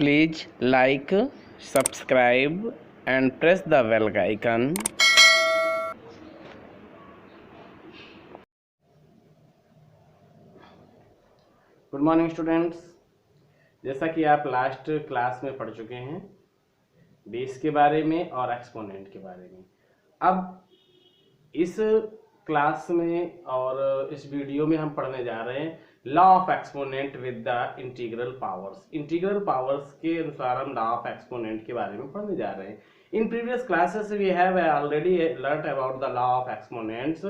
Please like, subscribe and press the bell icon. Good morning students, जैसा कि आप last class में पढ़ चुके हैं बेस के बारे में और एक्सपोनेंट के बारे में। अब इस क्लास में और इस वीडियो में हम पढ़ने जा रहे हैं law of exponent with the integral powers. Integral powers के अनुसार हम लॉ ऑफ एक्सपोनेंट के बारे में पढ़ने जा रहे हैं। In previous classes we have already learn about the law of exponents.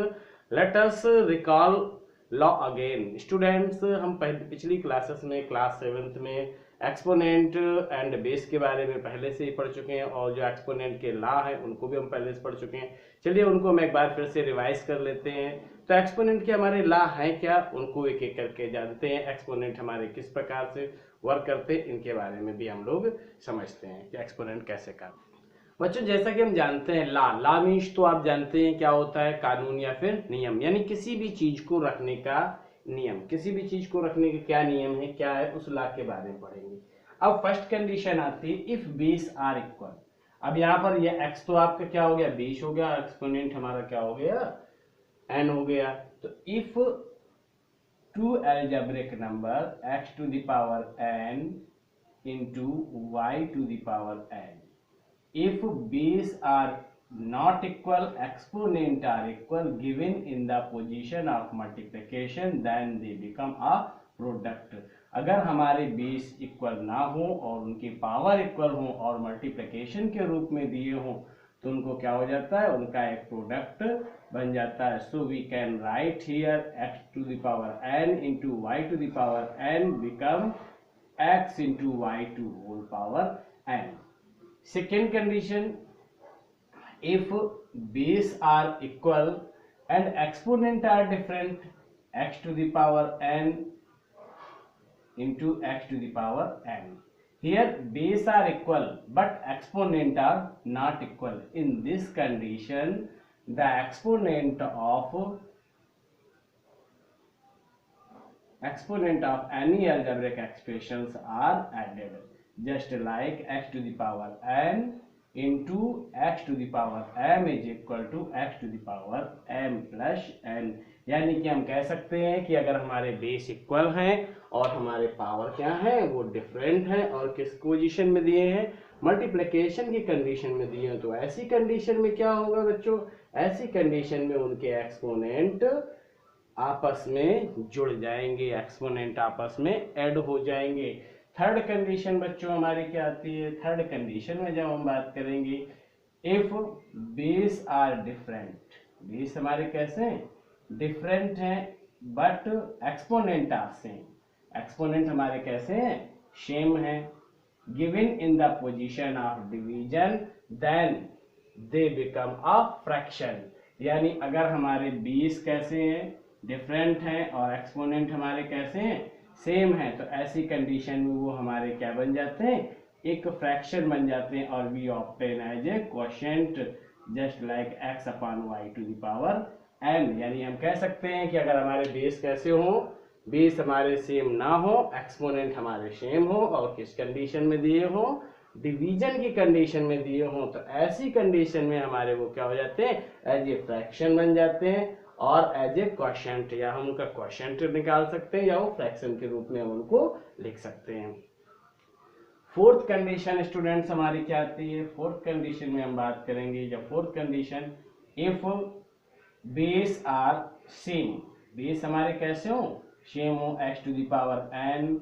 Let us recall law again. Students, हम पिछली क्लासेस में क्लास 7th में एक्सपोनेंट एंड बेस के बारे में पहले से ही पढ़ चुके हैं और जो एक्सपोनेंट के लॉ हैं उनको भी हम पहले से पढ़ चुके हैं। चलिए उनको हम एक बार फिर से रिवाइज कर लेते हैं। तो एक्सपोनेंट के हमारे लॉ हैं क्या, उनको एक एक करके जानते हैं। एक्सपोनेंट हमारे किस प्रकार से वर्क करते हैं इनके बारे में भी हम लोग समझते हैं कि एक्सपोनेंट कैसे करते हैं। बच्चों, जैसा कि हम जानते हैं लॉ मीन्स तो आप जानते हैं क्या होता है, कानून या फिर नियम, यानी किसी भी चीज को रखने का नियम। किसी भी चीज को रखने का क्या नियम है, क्या है, उस लॉ के बारे में पढ़ेंगे। अब फर्स्ट कंडीशन आती है इफ बेस आर इक्वल। अब यहाँ पर ये x तो आपका क्या हो गया, बेस हो गया, एक्सपोनेंट हमारा क्या हो गया, n हो गया। तो if two algebraic number x to the power n into y to the power n, if base are not equal, exponent are equal given in the position of multiplication, then they become a product। अगर हमारे base equal ना हो और उनकी power equal हो और multiplication के रूप में दिए हो तो उनको क्या हो जाता है, उनका एक प्रोडक्ट बन जाता है। So we can write here x to the power n into y to the power n become x into y to whole power n। Second condition, if base are equal and exponent are different, x to the power n into x to the power n. Here base are equal but exponent are not equal. In this condition, the exponent of any algebraic expressions are added, just like x to the power n into x to the power m is equal to x to the power m plus n। यानी कि हम कह सकते हैं कि अगर हमारे base equal हैं और हमारे पावर क्या है, वो डिफरेंट है और किस पोजीशन में दिए हैं, मल्टीप्लिकेशन की कंडीशन में दिए हैं, तो ऐसी कंडीशन में क्या होगा बच्चों, ऐसी कंडीशन में उनके एक्सपोनेंट आपस में जुड़ जाएंगे, एक्सपोनेंट आपस में ऐड हो जाएंगे। थर्ड कंडीशन बच्चों हमारी क्या आती है, थर्ड कंडीशन में जब हम बात करेंगे if base are different, base हमारे कैसे हैं, डिफरेंट हैं but exponent are same, exponent हमारे कैसे हैं, सेम हैं, given in the position of division, then they become a fraction. यानी अगर हमारे बेस कैसे हैं, डिफरेंट हैं और एक्सपोनेंट हमारे कैसे हैं, सेम है, तो ऐसी कंडीशन में वो हमारे क्या बन जाते हैं, एक फ्रैक्शन बन जाते हैं और we obtain as a quotient just like x upon y to the power n। यानी हम कह सकते हैं कि अगर हमारे बेस कैसे हो, बेस हमारे सेम ना हो, एक्सपोनेंट हमारे सेम हो और किस कंडीशन में दिए हो, डिवीजन की कंडीशन में दिए हो, तो ऐसी कंडीशन में हमारे वो क्या हो जाते हैं, एज ए फ्रैक्शन बन जाते हैं और एज ए क्वोशिएंट, या हम उनका क्वोशिएंट निकाल सकते हैं या वो फ्रैक्शन के रूप में हम उनको लिख सकते हैं। फोर्थ कंडीशन स्टूडेंट्स हमारी क्या आती है, फोर्थ कंडीशन में हम बात करेंगे, जब fourth condition if base are same, base हमारे कैसे हो, सेम हो, x to the power n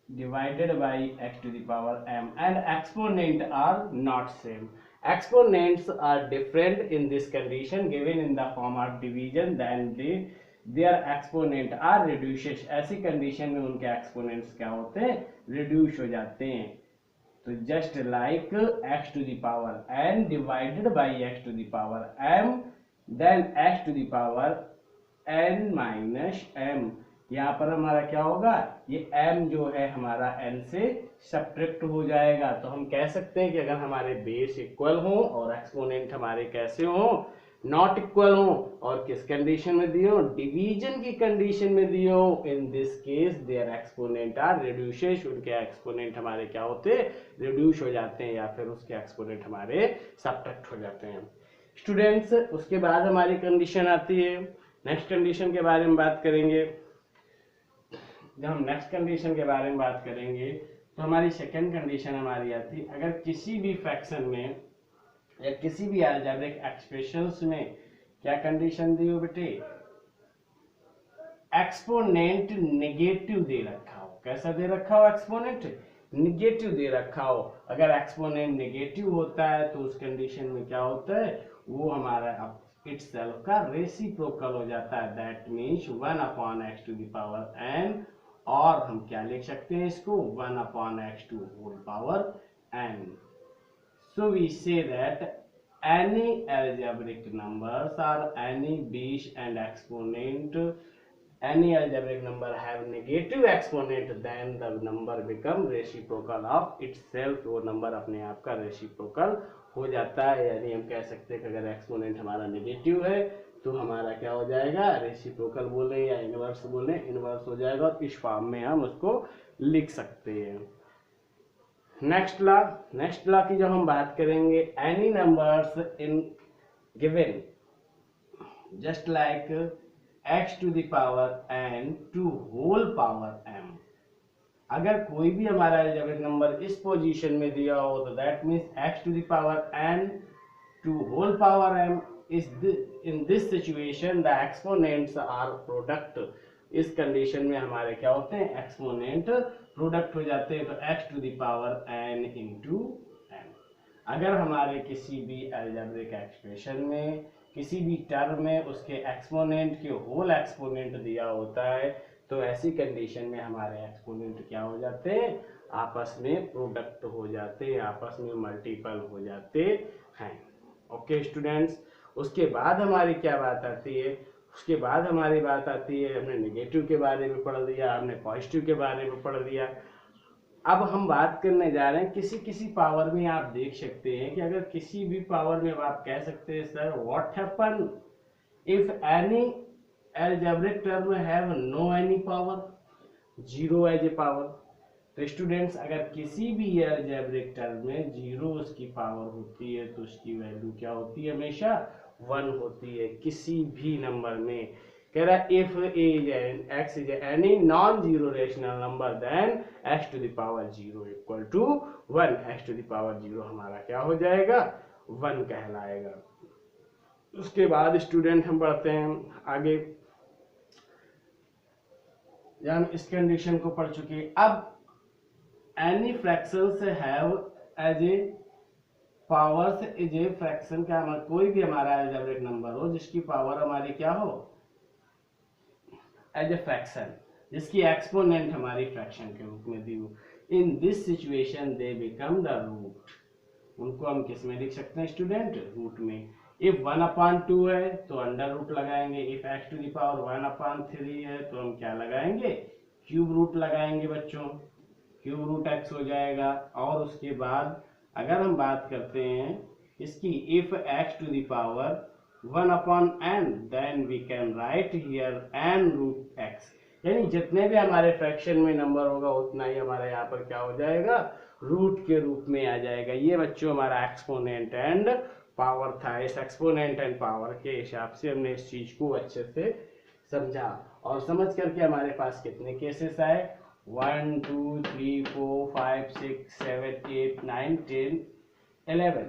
divided by x to the power m and exponent are not same, exponents are different in this condition given in the form of division, then their exponent are reduces। ऐसी condition में उनके exponents क्या होते हैं, reduce हो जाते हैं। तो just like x to the power n divided by x to the power m, then x to the power n minus m, यहाँ पर हमारा क्या होगा, ये m जो है हमारा n से सब्ट्रैक्ट हो जाएगा। तो हम कह सकते हैं कि अगर हमारे बेस इक्वल हो और एक्सपोनेंट हमारे कैसे हो, नॉट इक्वल हो और किस कंडीशन में दी हो, डिवीजन की कंडीशन में दी हो, in this case their exponent are reduces, उनके एक्सपोनेंट हमारे क्या होते हैं, रिड्यूस हो जाते हैं या फिर उसके एक्सपोनेंट हमारे सब्ट्रैक्ट हो जाते हैं स्टूडेंट्स। उसके बाद हमारी कंडीशन आती है, नेक्स्ट कंडीशन के बारे में बात करेंगे। जब हम नेक्स्ट कंडीशन के बारे में बात करेंगे तो हमारी सेकंड कंडीशन हमारी आती है, अगर किसी भी फ्रैक्शन में या किसी भी अलजेब्रिक एक्सप्रेशंस में क्या कंडीशन दी हो बेटे, एक्सपोनेंट नेगेटिव दे रखा हो। कैसा दे रखा हो, एक्सपोनेंट नेगेटिव दे रखा हो। अगर एक्सपोनेंट नेगेटिव होता है तो उस कंडीशन में क्या होता है, वो हमारा इटसेल्फ का रेसिप्रोकल हो जाता है, that means 1/x to the power n, और हम क्या लिख सकते हैं इसको, 1/x to whole power n। So we say that any algebraic numbers or any base and exponent, any algebraic number have negative exponent, then the number become reciprocal of itself। वो number अपने आप का reciprocal हो जाता है, यानी हम कह सकते हैं कि अगर एक्सपोनेंट हमारा नेगेटिव है तो हमारा क्या हो जाएगा, रेसिप्रोकल बोले या इनवर्स बोले, इनवर्स हो जाएगा और इस फॉर्म में हम उसको लिख सकते हैं। नेक्स्ट लॉ की जब हम बात करेंगे, any numbers in given just like x to the power n to whole power m, अगर कोई भी हमारा अलजेब्रिक नंबर इस पोजीशन में दिया हो तो that means x to the power n to whole power m is in this situation the exponents are product. इस कंडीशन में हमारे क्या होते हैं, एक्सपोनेंट प्रोडक्ट हो जाते हैं, तो x to the power n into n। अगर हमारे किसी भी अलजेब्रिक एक्सप्रेशन में किसी भी टर्म में उसके एक्सपोनेंट के होल एक्सपोनेंट दिया होता है तो ऐसी कंडीशन में हमारे एक्सपोनेंट क्या हो जाते हैं, आपस में प्रोडक्ट हो जाते हैं, आपस में मल्टीपल हो जाते हैं। ओके स्टूडेंट्स, उसके बाद हमारी क्या बात आती है, उसके बाद हमारी बात आती है, हमने नेगेटिव के बारे में पढ़ लिया, हमने पॉजिटिव के बारे में पढ़ लिया। अब हम बात करने जा रहे हैं किसी किसी पावर में। आप देख सकते हैं कि अगर किसी भी पावर में आप कह सकते हैं sir what happen if any algebraic term have no any power, zero as a power. तो स्टूडेंट्स, अगर किसी भी अलजेब्रिक टर्म में जीरो उसकी पावर होती है तो उसकी वैल्यू क्या होती है, हमेशा 1 होती है। किसी भी नंबर में कह रहा है if x is any non zero rational number then x to the power 0 equal to 1। x to the power 0 हमारा क्या हो जाएगा, 1 कहलाएगा। उसके बाद स्टूडेंट हम बढ़ते हैं आगे, जब हम इस कंडीशन को पढ़ चुके हैं। अब any fractions have as a powers is a fraction, क्या कोई भी हमारा अलजेब्रिक नंबर हो जिसकी पावर हमारी क्या हो, एज ए फ्रैक्शन, जिसकी एक्सपोनेंट हमारी फ्रैक्शन के रूप में दी हो, in this situation they become the root. उनको हम किस में लिख सकते हैं स्टूडेंट, रूट में। इफ 1/2 है तो अंडर रूट लगाएंगे, if x to the power 1/3 है तो हम क्या लगाएंगे, क्यूब रूट लगाएंगे बच्चों, क्यूब रूट x हो जाएगा। और उसके बाद अगर हम बात करते हैं इसकी, if x to the power 1/n then we can write here n root x, यानी जितने भी हमारे फ्रैक्शन में नंबर होगा उतना ही हमारा यहाँ पर क्या हो जाएगा, रूट के रूप में आ जाएगा। ये बच्चों हमारा एक्सपोनेंट एंड पावर था। इस एक्सपोनेंट एंड पावर के हिसाब से हमने इस चीज को अच्छे से समझा और समझ करके हमारे पास कितने केसेस आए, 1 2 3 4 5 6 7 8 9 10 11।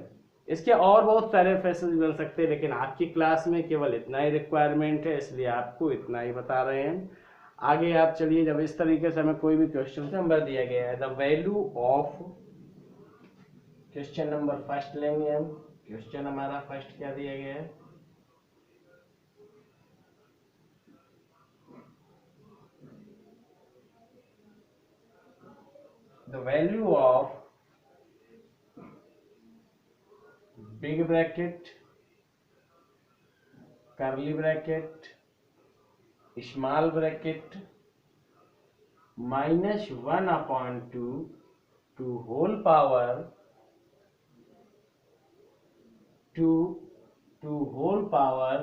इसके और बहुत सारे फैसले बन सकते हैं लेकिन आपकी क्लास में केवल इतना ही रिक्वायरमेंट है, इसलिए आपको इतना ही बता रहे हैं। आगे आप चलिए, जब इस तरीके से हमें कोई भी क्वेश्चन नंबर दिया गया है, the value of question number first लेंगे हम। क्वेश्चन हमारा फर्स्ट क्या दिया गया है, the value of big bracket curly bracket small bracket -1/2 to whole power 2 2 whole power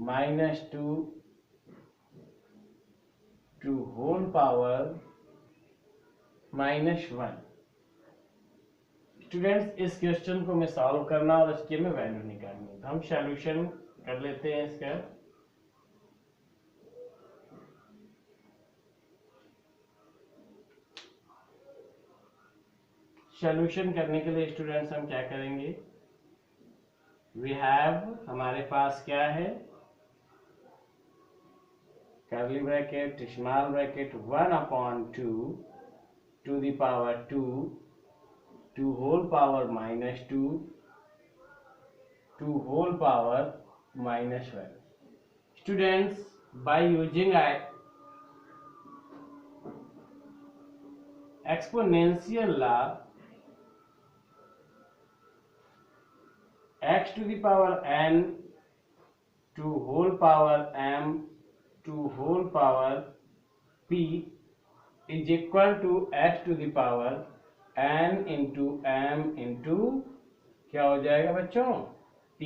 -2 2 whole power -1। Students इस क्वेश्चन को मैं सॉल्व करना और इसकी में वैल्यू निकालनी है, तो हम सॉल्यूशन कर लेते हैं इसका। सॉल्यूशन करने के लिए स्टूडेंट्स हम क्या करेंगे, वी हैव, हमारे पास क्या है, curly bracket small bracket 1/2 to the power 2 2 whole power -2 2 whole power -1। Students by using exponential law, x to the power n 2 whole power m 2 whole power p is equal to x to the power n into m into क्या हो जाएगा बच्चों, t।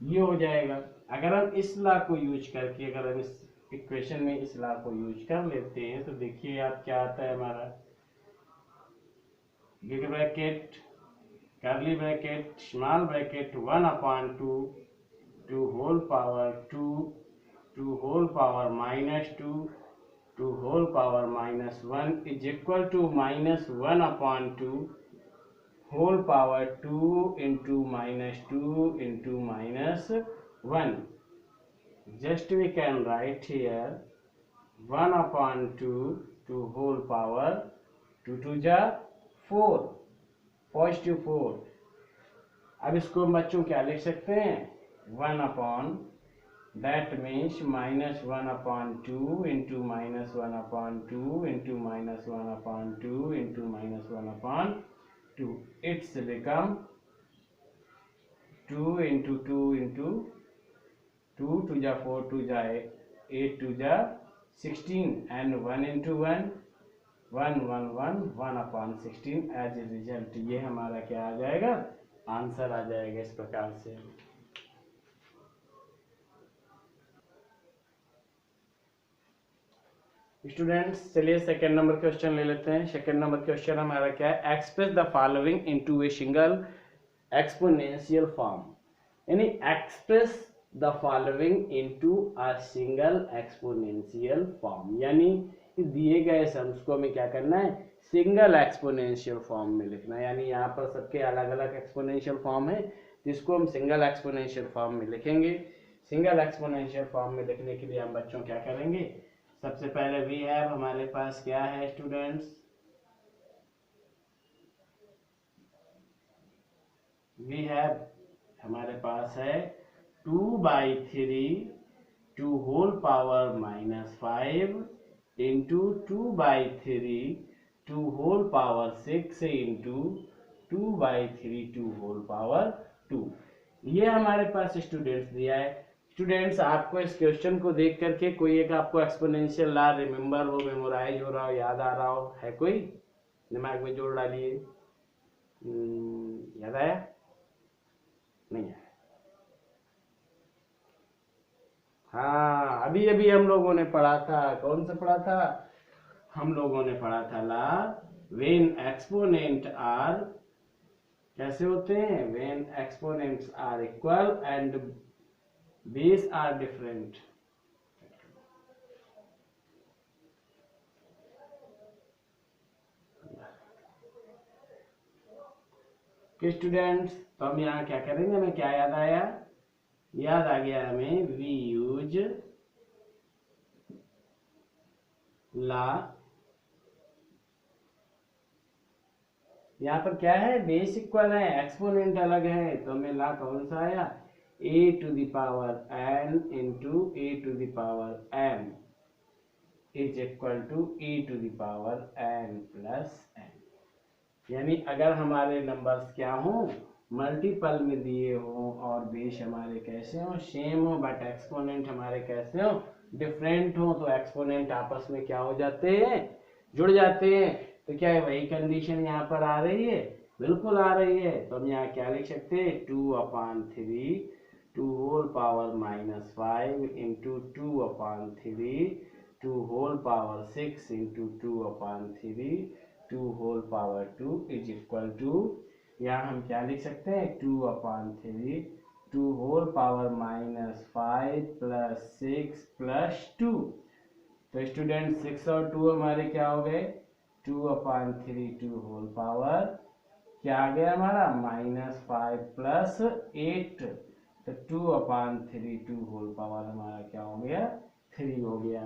ये हो जाएगा। अगर हम इस लॉ को यूज करके, अगर हम इस इक्वेशन में इस लॉ को यूज कर लेते हैं तो देखिए आप क्या आता है हमारा, big bracket curly bracket small bracket 1/2 2 whole power 2 2 whole power -2 2 whole power -1 is equal to -1/2 whole power 2 into -2 into -1। just we can write here 1/2 2 whole power 2 to the 4 positive 4। अब इसको बच्चों क्या लिख सकते हैं, 1/, that means -1/2 into -1/2 into -1/2 into -1/2, it's become 2 into 2 into 2 to the 4 to the 8 to the 16 and 1 into 1 1 1 1 1/16 as a result. ये हमारा क्या आ जाएगा, आंसर आ जाएगा इस प्रकार से। स्टूडेंट्स चलिए सेकेंड नंबर क्वेश्चन ले लेते हैं। सेकेंड नंबर क्वेश्चन हमारा क्या है, express the following into a single exponential form, यानी express the following into a single exponential form, यानी दिए गए सम्स को हमें क्या करना है, सिंगल एक्सपोनेंशियल फॉर्म में लिखना है। यानी यहाँ पर सबके अलग अलग एक्सपोनेंशियल फॉर्म है जिसको हम सिंगल एक्सपोनेंशियल फॉर्म में लिखेंगे। सिंगल एक्सपोनेंशियल फॉर्म में लिखने के लिए हम बच्चों क्या करेंगे, सबसे पहले वी हैव, हमारे पास क्या है स्टूडेंट्स, वी हैव हमारे पास है 2/3 2 whole power -5 into 2/3 2 whole power 6 into 2/3 2 whole power 2। ये हमारे पास स्टूडेंट्स दिया है। स्टूडेंट्स आपको इस क्वेश्चन को देख करके कोई एक आपको एक्सपोनेंशियल लॉ रिमेम्बर हो, मेमोराइज हो रहा हो, याद आ रहा हो, है कोई, दिमाग में जोड़ डालिए। याद आया, नहीं आया? हाँ, अभी अभी हम लोगों ने पढ़ा था, कौन सा पढ़ा था, हम लोगों ने पढ़ा था ला व्हेन एक्सपोनेंट आर, कैसे होते हैं, when exponents are equal and base are different. Students तो हम यहाँ क्या करेंगे, हमें क्या याद आया, याद आ गया हमें, वी यूज ला, यहाँ पर क्या है, बेस इक्वल है, एक्सपोनेंट अलग है, तो हमें ला कौन सा आया, a to the power n into a to the power m is equal to a to the power n plus n। यानी अगर हमारे नंबर्स क्या हों, मल्टीपल में दिए हों और बेस हमारे कैसे हो, सेम हो, बट एक्सपोनेंट हमारे कैसे हो, डिफरेंट हो, तो एक्सपोनेंट आपस में क्या हो जाते हैं, जुड़ जाते हैं। तो क्या है, वही कंडीशन यहाँ पर आ रही है, बिल्कुल आ रही है, तो हम यहाँ क्या लिख सकते हैं, 2/3 2 whole power -5 into 2/3 2 whole power 6 into 2/3 2 whole power 2 is equal to, यहाँ हम क्या लिख सकते हैं, 2/3 2 होल पावर -5 प्लस 6 प्लस 2। तो स्टूडेंट 6 और 2 हमारे क्या हो गए, 2/3 2 होल पावर क्या आ गया हमारा, -5 प्लस 8, तो 2/3 2 होल पावर हमारा क्या हो गया, 3 हो गया।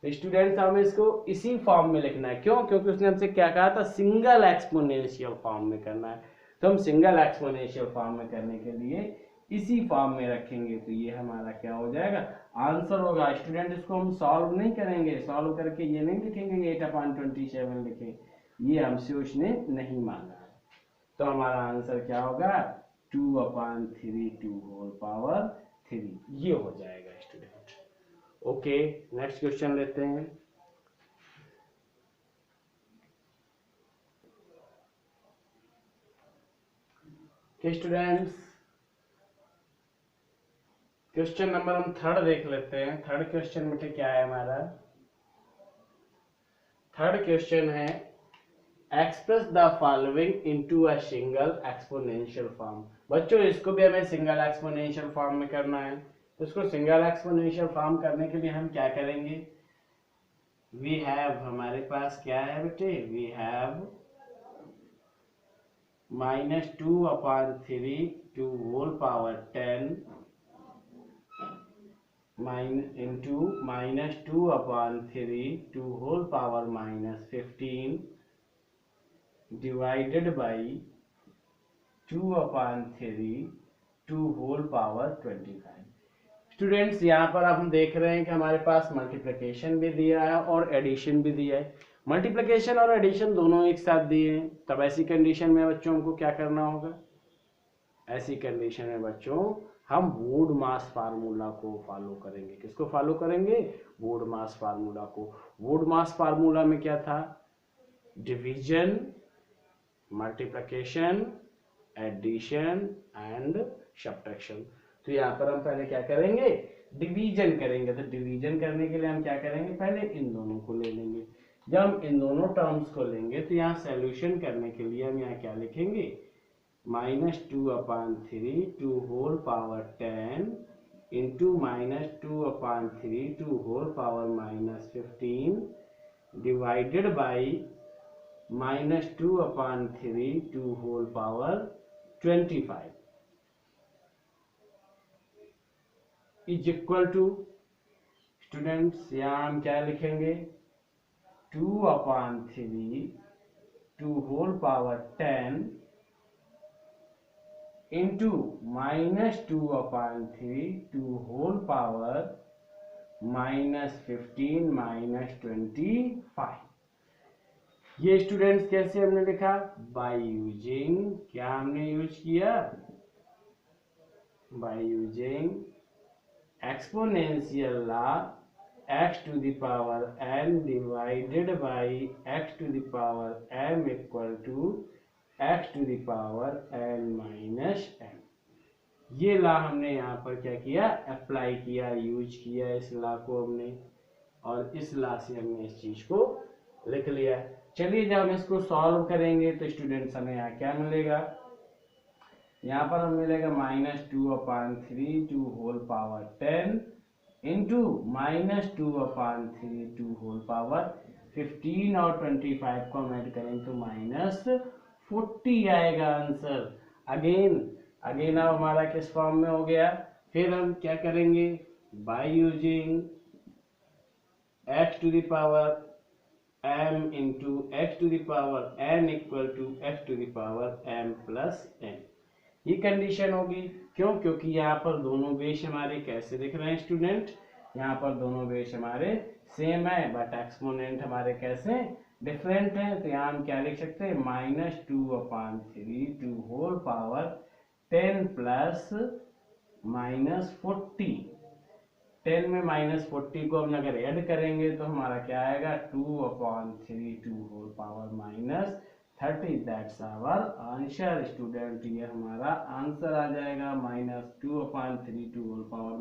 तो स्टूडेंट्स हमें इसको इसी फॉर्म में लिखना है, क्यों, क्योंकि उसने हमसे क्या कहा था, सिंगल एक्सपोनेंशियल फॉर्म में करना है। तो हम सिंगल एक्सपोनेंशियल फॉर्म में करने के लिए इसी फॉर्म में रखेंगे, तो ये हमारा क्या हो जाएगा, आंसर होगा। स्टूडेंट इसको हम सॉल्व नहीं करेंगे, सॉल्व करके ये नहीं लिखेंगे 8/27 लिखे, ये हमसे उसने नहीं मांगा। तो हमारा आंसर क्या होगा, 2/3 2 होल पावर 3, ये हो जाएगा स्टूडेंट। ओके, नेक्स्ट क्वेश्चन लेते हैं। स्टूडेंट्स क्वेश्चन नंबर हम थर्ड देख लेते हैं। थर्ड क्वेश्चन में क्या है हमारा, थर्ड क्वेश्चन है express the following into a single exponential form. बच्चों इसको भी हमें सिंगल एक्सपोनेंशियल फॉर्म में करना है। तो इसको सिंगल एक्सपोनेंशियल फॉर्म करने के लिए हम क्या करेंगे, वी हैव, हमारे पास क्या है बेटे, we have -2/3 2 whole power 10 into -2/3 2 whole power -15 divided by 2/3 2 whole power 25। Students यहाँ पर आप हम देख रहे हैं कि हमारे पास मल्टीप्लिकेशन भी दिया है और एडिशन भी दिया है। मल्टीप्लिकेशन और एडिशन दोनों एक साथ दिए हैं, तब ऐसी कंडीशन में बच्चों हमको क्या करना होगा, ऐसी कंडीशन में बच्चों हम वुड मास फार्मूला को फॉलो करेंगे। किसको फॉलो करेंगे, वुड मास फार्मूला को। वुड मास फार्मूला में क्या था, division, multiplication, addition and subtraction. तो यहाँ पर हम पहले क्या करेंगे, डिवीजन करेंगे। तो डिवीजन करने के लिए हम क्या करेंगे, पहले इन दोनों को ले लेंगे। जब हम इन दोनों टर्म्स को लेंगे तो यहाँ सॉल्यूशन करने के लिए हम यहाँ क्या लिखेंगे, -2/3 2 whole power 10 into -2/3 2 whole power -15 divided by -2/3 2 whole power 25 is equal to, students यहाँ हम क्या लिखेंगे, 2/3 2 whole power 10 into -2/3 2 whole power -15 -25। ये स्टूडेंट्स कैसे हमने लिखा, बाय यूजिंग, क्या हमने यूज किया, by using exponential law x to the power n divided by x to the power m equal to x to the power n minus m। ये law हमने यहाँ पर क्या किया, अप्लाई किया, यूज किया इस लॉ को हमने, और इस लॉ से हमने इस चीज को लिख लिया। चलिए जब हम इसको सॉल्व करेंगे तो स्टूडेंट्स हमें यहाँ क्या मिलेगा, यहाँ पर हमें मिलेगा -2/3 2 whole power 10 into -2/3 2 whole power 15 और 25 को हम ऐड करेंगे तो -40 आएगा आंसर। अगेन अब हमारा किस फॉर्म में हो गया, फिर हम क्या करेंगे, by using x to the power m into x to the power n equal to x to the power m plus n, ये कंडीशन होगी। क्यों, क्योंकि यहाँ पर दोनों बेस हमारे कैसे दिख रहे हैं स्टूडेंट, यहाँ पर दोनों बेस हमारे सेम है बट एक्सपोनेंट हमारे कैसे डिफरेंट हैं। तो यहाँ हम क्या लिख सकते हैं, -2/3 2 होल पावर 10 प्लस -40, 10 में -40 को हम अगर ऐड करेंगे तो हमारा क्या आएगा, 2/3 2 whole power 30, that's our answer student. ये हमारा आंसर आ जाएगा -2/3 टू होल पावर